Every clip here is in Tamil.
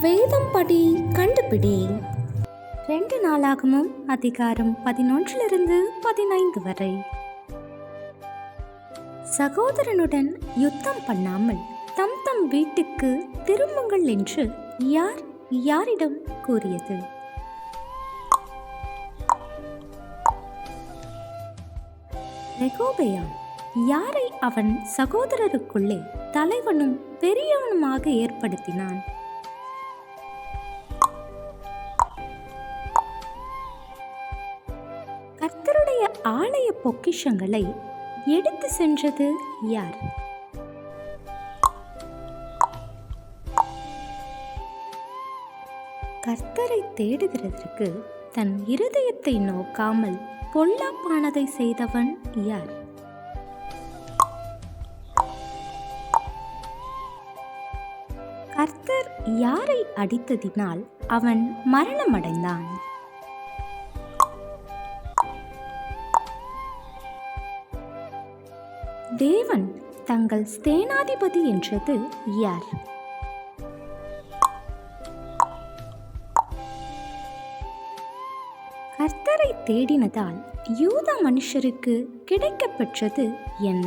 வேதம் படி கண்டுபிடி. 2 நாளாகமும் அதிகாரம் 11-15 வரை. சகோதரனுடன் யுத்தம் பண்ணாமல் தம் தம் வீட்டுக்கு திரும்புங்கள் என்று யார் யாரிடம் கூறியது? ரெகோபெயாம் யாரை அவன் சகோதரருக்குள்ளே தலைவனும் பெரியவனுமாக ஏற்படுத்தினான்? கர்த்தருடைய ஆலய பொக்கிஷங்களை எடுத்து சென்றது யார்? கர்த்தரை தேடுகிறதற்கு தன் இருதயத்தை நோக்காமல் பொல்லாப்பானதை செய்தவன் யார்? கர்த்தர் யாரை அடித்ததினால் அவன் மரணமடைந்தான்? தேவன் தங்கள் சேனாதிபதி என்றது யார்? கர்த்தரை தேடினதால் யூத மனுஷருக்கு கிடைக்கப்பெற்றது என்ன?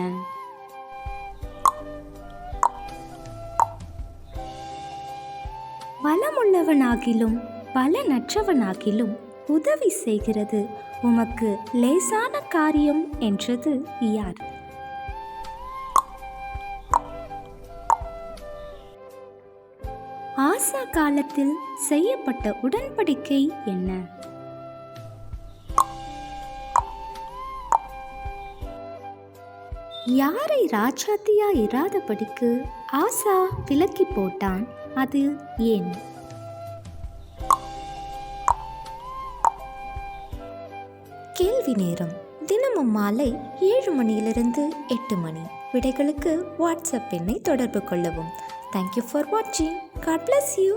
பலமுள்ளவனாகிலும் பலனற்றவனாகிலும் உதவி செய்கிறது உமக்கு லேசான காரியம் என்றது யார்? ஆசா காலத்தில் செய்யப்பட்ட உடன்படிக்கை என்ன? யாரை ராஜாத்தியா இராதபடிக்கு ஆசா விலக்கி போட்டான், அது ஏன்? கேள்வி நேரம் தினமும் மாலை 7 மணியிலிருந்து 8 மணி. விடைகளுக்கு வாட்ஸ்அப் எண்ணை தொடர்பு கொள்ளவும். Thank you for watching. God bless you.